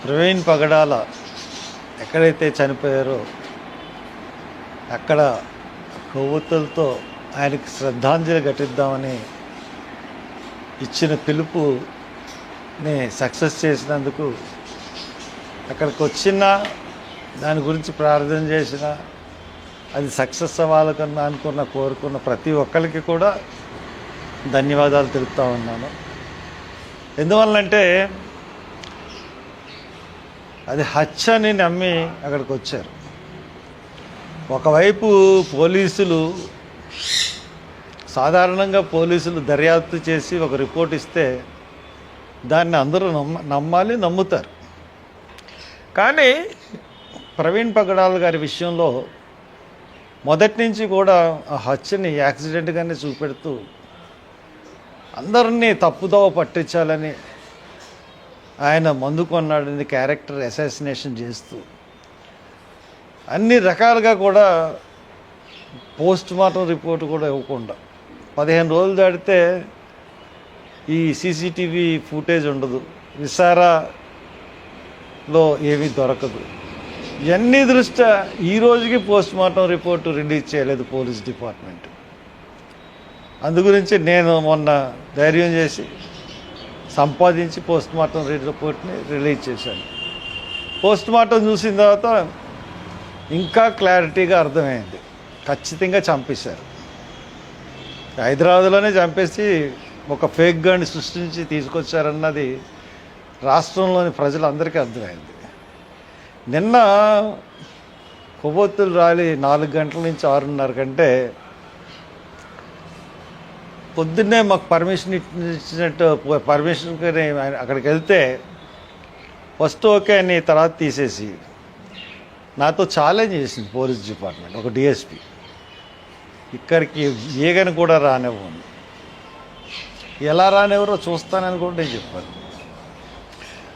ప్రవీణ్ పగడాల ఎక్కడైతే చనిపోయారో అక్కడ కొవ్వొత్తులతో ఆయనకి శ్రద్ధాంజలి ఘటిద్దామని ఇచ్చిన పిలుపుని సక్సెస్ చేసినందుకు అక్కడికి వచ్చిన దాని గురించి ప్రార్థన చేసిన అది సక్సెస్ అవ్వాలకన్నా కోరుకున్న ప్రతి ఒక్కరికి కూడా ధన్యవాదాలు తెలుపుతా ఉన్నాను. ఎందువల్లంటే అది హత్య అని నమ్మి అక్కడికి వచ్చారు. ఒకవైపు పోలీసులు సాధారణంగా దర్యాప్తు చేసి ఒక రిపోర్ట్ ఇస్తే దాన్ని అందరూ నమ్మాలి, నమ్ముతారు. కానీ ప్రవీణ్ పగడాల గారి విషయంలో మొదటి నుంచి కూడా ఆ హత్యని యాక్సిడెంట్గానే చూపెడుతూ అందరినీ తప్పుదోవ పట్టించాలని ఆయన మందు కొన్నాడని క్యారెక్టర్ అసాసినేషన్ చేస్తూ అన్ని రకాలుగా కూడా పోస్ట్ మార్టం రిపోర్ట్ కూడా ఇవ్వకుండా 15 రోజులు దాటితే ఈ సీసీటీవీ ఫుటేజ్ ఉండదు, విసారాలో ఏమీ దొరకదు. ఇవన్నీ దృష్ట్యా ఈ రోజుకి పోస్ట్ మార్టం రిపోర్టు రిలీజ్ చేయలేదు పోలీస్ డిపార్ట్మెంట్. అందుగురించి నేను మొన్న ధైర్యం చేసి సంపాదించి పోస్ట్ మార్టం రిపోర్ట్ని రిలీజ్ చేశాను. పోస్ట్ మార్టం చూసిన తర్వాత ఇంకా క్లారిటీగా అర్థమైంది, ఖచ్చితంగా చంపేశారు. హైదరాబాద్లోనే చంపేసి ఒక ఫేక్ గన్ని సృష్టించి తీసుకొచ్చారన్నది రాష్ట్రంలోని ప్రజలందరికీ అర్థమైంది. నిన్న కొవ్వొత్తులు రాలి 4 గంటల నుంచి 6:30 కంటే పొద్దున్నే మాకు పర్మిషన్ ఇచ్చినట్టు పర్మిషన్కి అక్కడికి వెళ్తే ఫస్ట్ ఓకే అని తర్వాత తీసేసి నాతో ఛాలెంజ్ చేసింది పోలీస్ డిపార్ట్మెంట్, ఒక డిఎస్పి. ఇక్కడికి ఏగని కూడా రానివ్వండి, ఎలా రానివ్వరో చూస్తానని కూడా నేను చెప్పాను.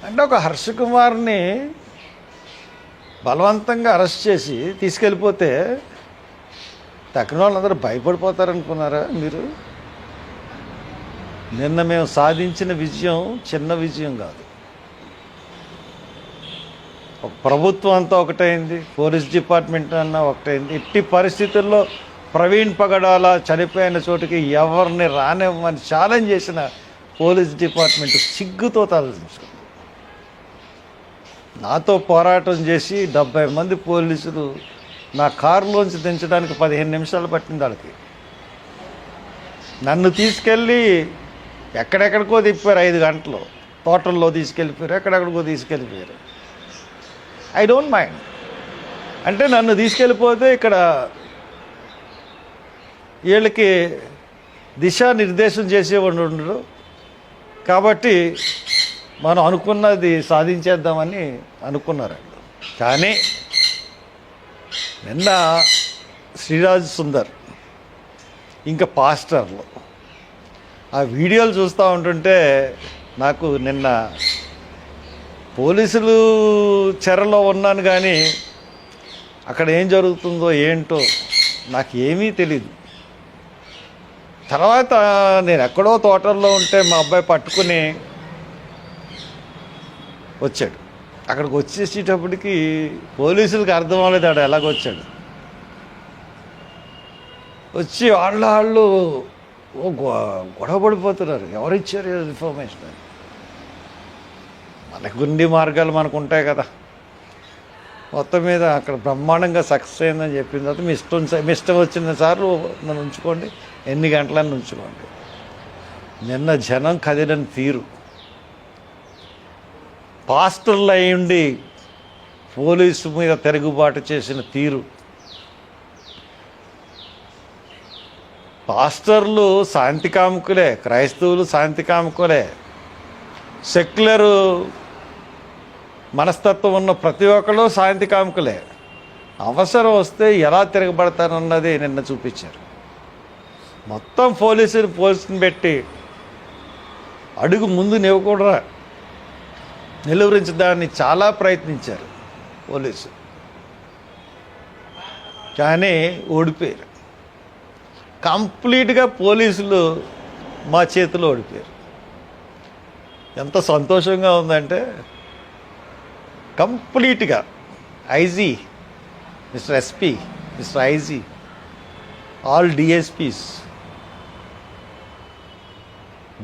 అంటే ఒక హర్ష కుమార్ని బలవంతంగా అరెస్ట్ చేసి తీసుకెళ్ళిపోతే తక్కిన వాళ్ళందరూ భయపడిపోతారనుకున్నారా మీరు? నిన్న మేము సాధించిన విజయం చిన్న విజయం కాదు. ఒక ప్రభుత్వం అంతా ఒకటైంది, పోలీస్ డిపార్ట్మెంట్ అన్నా ఒకటైంది. ఎట్టి పరిస్థితుల్లో ప్రవీణ్ పగడాల చనిపోయిన చోటుకి ఎవరిని రానివ్వమని ఛాలెంజ్ చేసిన పోలీస్ డిపార్ట్మెంట్ సిగ్గుతో తలదించుకుంది. నాతో పోరాటం చేసి 70 మంది పోలీసులు నా కారులోంచి దించడానికి 15 నిమిషాలు పట్టింది వాళ్ళకి. నన్ను తీసుకెళ్ళి ఎక్కడెక్కడికో తిప్పారు, 5 గంటలు తోటల్లో తీసుకెళ్ళిపోయారు, ఎక్కడెక్కడికో తీసుకెళ్ళిపోయారు. I don't mind. అంటే నన్ను తీసుకెళ్ళిపోతే ఇక్కడ వీళ్ళకి దిశానిర్దేశం చేసేవాడు ఉండడు, కాబట్టి మనం అనుకున్నది సాధించేద్దామని అనుకున్నారండి. కానీ నిన్న శ్రీరాజ్ సుందర్ ఇంకా పాస్టర్లు ఆ వీడియోలు చూస్తూ ఉంటుంటే నాకు నిన్న పోలీసులు చెరలో ఉన్నాను కానీ అక్కడ ఏం జరుగుతుందో ఏంటో నాకు ఏమీ తెలీదు. తర్వాత నేను ఎక్కడో తోటల్లో ఉంటే మా అబ్బాయి పట్టుకుని వచ్చాడు. అక్కడికి వచ్చేసేటప్పటికి పోలీసులకు అర్థం అవ్వలేదు ఆడ ఎలాగొచ్చాడు. వచ్చి వాళ్ళు గొడవ పడిపోతున్నారు, ఎవరిచ్చారు ఇన్ఫర్మేషన్ అని. మనకు గుండి మార్గాలు మనకు ఉంటాయి కదా. మొత్తం మీద అక్కడ బ్రహ్మాండంగా సక్సెస్ అయిందని చెప్పిన తర్వాత మీ ఇష్టం వచ్చిన సార్లు నన్ను ఉంచుకోండి, ఎన్ని గంటలని ఉంచుకోండి. నిన్న జనం కదిలిన తీరు, పాస్టర్లు అయ్యుండి పోలీసు మీద తిరుగుబాటు చేసిన తీరు. పాస్టర్లు శాంతి కాముకులే, క్రైస్తవులు శాంతి కాముకులే, సెక్యులరు మనస్తత్వం ఉన్న ప్రతి ఒక్కరు శాంతి కాముకులే. అవసరం వస్తే ఎలా తిరగబడతారన్నది నిన్న చూపించారు. మొత్తం పోలీసుని పెట్టి అడుగు ముందు నివ్వకూడరా నిలువరించడాన్ని చాలా ప్రయత్నించారు పోలీసు, కానీ ఓడిపోయారు. కంప్లీట్గా పోలీసులు మా చేతిలో ఓడిపోయారు. ఎంత సంతోషంగా ఉందంటే కంప్లీట్గా IG, mister SP, mister IG, all DSPs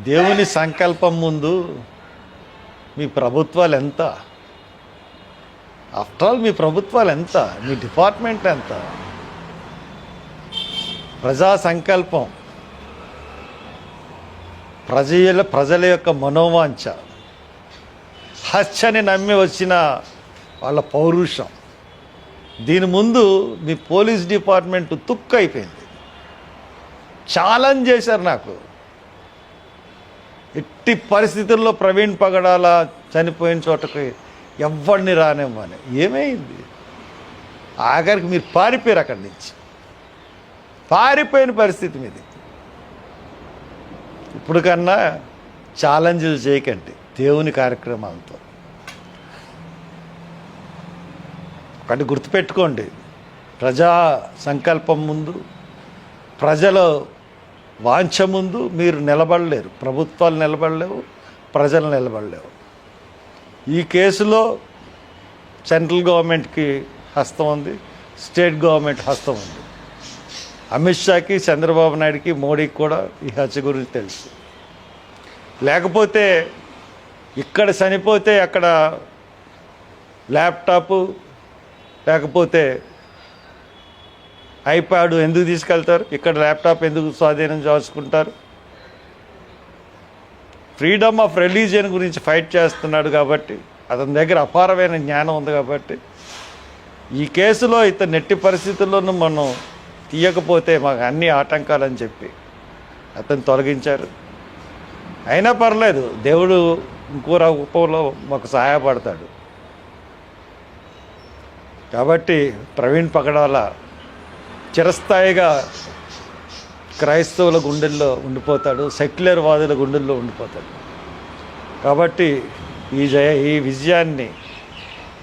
దేవుని సంకల్పం ముందు మీ ప్రభుత్వాలు ఎంత? ఆఫ్టర్ ఆల్ మీ ప్రభుత్వాలు ఎంత? మీ డిపార్ట్మెంట్ ఎంత? ప్రజా సంకల్పం, ప్రజల యొక్క మనోవాంఛ, హత్యని నమ్మి వచ్చిన వాళ్ళ పౌరుషం, దీని ముందు మీ పోలీస్ డిపార్ట్మెంట్ తుక్కు అయిపోయింది. ఛాలెంజ్ చేశారు నాకు, ఎట్టి పరిస్థితుల్లో ప్రవీణ్ పగడాల చనిపోయిన చోటకి ఎవరిని రానివ్వని. ఏమైంది? ఆఖరికి మీరు పారిపోయారు అక్కడి నుంచి. పారిపోయిన పరిస్థితి మీది. ఇప్పుడు కన్నా ఛాలెంజ్లు చేయకండి దేవుని కార్యక్రమాలతో. ఒకటి గుర్తుపెట్టుకోండి, ప్రజా సంకల్పం ముందు, ప్రజల వాంఛ ముందు మీరు నిలబడలేరు. ప్రభుత్వాలు నిలబడలేవు, ప్రజలు నిలబడలేవు. ఈ కేసులో సెంట్రల్ గవర్నమెంట్కి హస్తం ఉంది, స్టేట్ గవర్నమెంట్ హస్తం ఉంది. అమిత్ షాకి, చంద్రబాబు నాయుడుకి, మోడీకి కూడా ఈ హత్య గురించి తెలుసు. లేకపోతే ఇక్కడ చనిపోతే అక్కడ ల్యాప్టాపు లేకపోతే ఐప్యాడ్ ఎందుకు తీసుకెళ్తారు? ఇక్కడ ల్యాప్టాప్ ఎందుకు స్వాధీనం చేసుకుంటారు? ఫ్రీడమ్ ఆఫ్ రిలీజియన్ గురించి ఫైట్ చేస్తున్నాడు కాబట్టి, అతని దగ్గర అపారమైన జ్ఞానం ఉంది కాబట్టి, ఈ కేసులో ఇతను ఎట్టి పరిస్థితుల్లోనూ మనం తీయకపోతే మాకు అన్ని ఆటంకాలని చెప్పి అతను తొలగించారు. అయినా పర్లేదు, దేవుడు ఇంకో రూపంలో మాకు సహాయపడతాడు. కాబట్టి ప్రవీణ్ పగడాల చిరస్థాయిగా క్రైస్తవుల గుండెల్లో ఉండిపోతాడు, సెక్యులర్ వాదుల గుండెల్లో ఉండిపోతాడు. కాబట్టి ఈ విజయాన్ని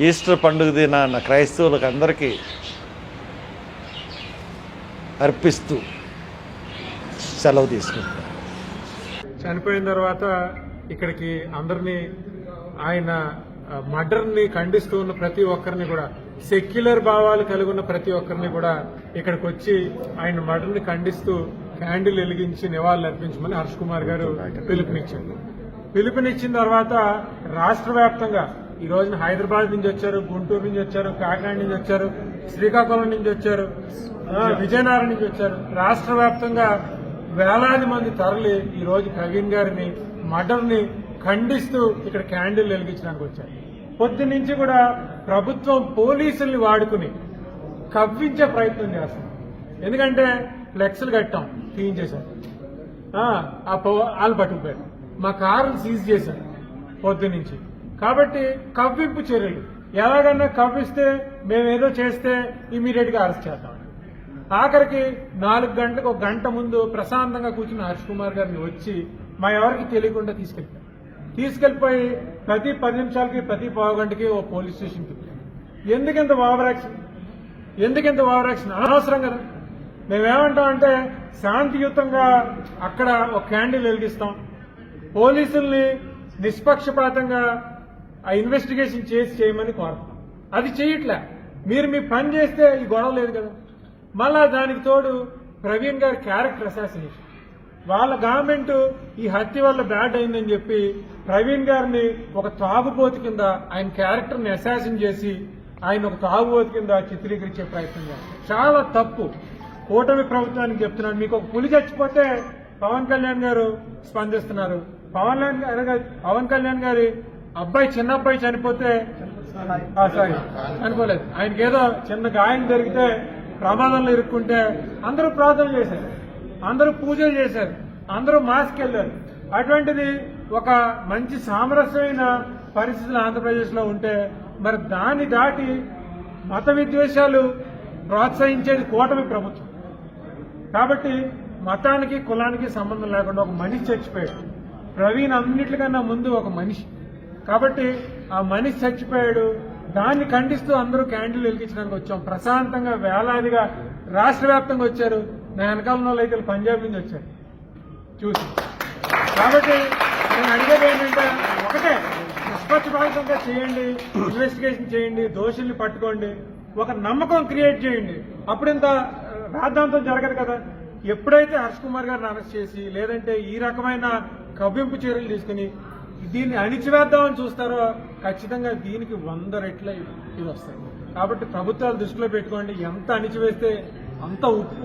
ఈస్టర్ పండుగ దినాన క్రైస్తవులకు అందరికీ అర్పిస్తూ సెలవు తీసుకుంటాం. చనిపోయిన తర్వాత ఇక్కడికి అందరినీ, ఆయన మర్డర్ని ఖండిస్తూ ఉన్న ప్రతి ఒక్కరిని కూడా, సెక్యులర్ భావాలు కలిగి ఉన్న ప్రతి ఒక్కరిని కూడా ఇక్కడికి వచ్చి ఆయన మర్డర్ని ఖండిస్తూ క్యాండిల్ వెలిగించి నివాళులు అర్పించమని హర్ష్ కుమార్ గారు పిలుపునిచ్చారు. పిలుపునిచ్చిన తర్వాత రాష్ట్ర వ్యాప్తంగా ఈ రోజున హైదరాబాద్ నుంచి వచ్చారు, గుంటూరు నుంచి వచ్చారు, కాకినాడ నుంచి వచ్చారు, శ్రీకాకుళం నుంచి వచ్చారు, విజయనగరం నుంచి వచ్చారు. రాష్ట్ర వ్యాప్తంగా వేలాది మంది తరలి ఈ రోజు ప్రవీణ్ గారిని మర్డర్ని ఖండిస్తూ ఇక్కడ క్యాండిల్ వెలిగించడానికి వచ్చారు. పొద్దు నుంచి కూడా ప్రభుత్వం పోలీసుల్ని వాడుకుని కవ్వించే ప్రయత్నం చేస్తుంది. ఎందుకంటే ఫ్లెక్స్లు కట్టాం, తీయించేశారు, వాళ్ళు పట్టుకుపోయారు, మా కారును సీజ్ చేశారు పొద్దు నుంచి. కాబట్టి కవ్వింపు చర్యలు, ఎలాగన్నా కవ్విస్తే మేమేదో చేస్తే ఇమీడియట్ గా అరెస్ట్ చేద్దాం. ఆఖరికి 4 గంటలకు 1 గంట ముందు ప్రశాంతంగా కూర్చున్న హర్ష్ కుమార్ గారిని వచ్చి మా ఎవరికి తెలియకుండా తీసుకెళ్లిపోయి ప్రతి 10 నిమిషాలకి, ప్రతి పావు గంటకి ఓ పోలీస్ స్టేషన్కి. ఎందుకింత ఓవర్ యాక్షన్? అనవసరం కదా. మేమేమంటామంటే శాంతియుతంగా అక్కడ ఒక క్యాండిల్ వెలిగిస్తాం, పోలీసుల్ని నిష్పక్షపాతంగా ఆ ఇన్వెస్టిగేషన్ చేయమని కోరుతాం. అది చేయట్లే. మీరు మీ పని చేస్తే ఈ గొడవ లేదు కదా. మళ్ళా దానికి తోడు ప్రవీణ్ గారి క్యారెక్టర్ అసాసినేషన్. వాళ్ళ గవర్నమెంట్ ఈ హత్య వల్ల బ్యాడ్ అయిందని చెప్పి ప్రవీణ్ గారిని ఒక తాగుబోతు కింద, ఆయన క్యారెక్టర్ని అసాసిన్ చేసి ఆయన ఒక తాగుబోతు కింద చిత్రీకరించే ప్రయత్నం చేస్తారు. చాలా తప్పు. కూటమి ప్రభుత్వానికి చెప్తున్నాను, మీకు ఒక పులి చచ్చిపోతే పవన్ కళ్యాణ్ గారు స్పందిస్తున్నారు. పవన్ కళ్యాణ్ గారి చిన్న అబ్బాయి చనిపోతే, చనిపోలేదు, ఆయనకేదో చిన్న గాయం జరిగితే, ప్రమాదంలో ఇరుక్కుంటే అందరూ ప్రార్థన చేశారు, అందరూ పూజలు చేశారు, అందరూ మాస్క్ వెళ్ళారు. అటువంటిది ఒక మంచి సామరస్యమైన పరిస్థితులు ఆంధ్రప్రదేశ్లో ఉంటే, మరి దాన్ని దాటి మత విద్వేషాలు ప్రోత్సహించేది కూటమి ప్రభుత్వం. కాబట్టి మతానికి కులానికి సంబంధం లేకుండా ఒక మనిషి చచ్చిపోయాడు. ప్రవీణ్ అన్నిటికన్నా ముందు ఒక మనిషి. కాబట్టి ఆ మనిషి చచ్చిపోయాడు, దాన్ని ఖండిస్తూ అందరూ క్యాండిల్ వెలిగించడానికి వచ్చాం. ప్రశాంతంగా వేలాదిగా రాష్ట్ర వ్యాప్తంగా వచ్చారు. నా వెనకాల వాళ్ళు అయితే పంజాబ్ నుంచి వచ్చారు చూసి. కాబట్టి నేను అడిగేది ఏంటంటే ఒకటే, నిష్పక్షపాతంగా చేయండి, ఇన్వెస్టిగేషన్ చేయండి, దోషుల్ని పట్టుకోండి, ఒక నమ్మకం క్రియేట్ చేయండి. అప్పుడింత రాద్ధాంతం జరగదు కదా. ఎప్పుడైతే హర్ష్ కుమార్ గారిని అరెస్ట్ చేసి లేదంటే ఈ రకమైన కవ్వింపు చర్యలు తీసుకుని దీన్ని అణిచివేద్దామని చూస్తారో ఖచ్చితంగా దీనికి 100 రెట్ల ఇది వస్తాయి. కాబట్టి ప్రభుత్వాలు దృష్టిలో పెట్టుకోండి, ఎంత అణిచివేస్తే అంత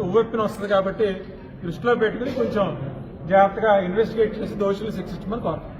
ఉవ్వెప్పిన వస్తుంది. కాబట్టి దృష్టిలో పెట్టుకుని కొంచెం జాగ్రత్తగా ఇన్వెస్టిగేట్ చేసి దోషులు శిక్షించమని కోరుతాం.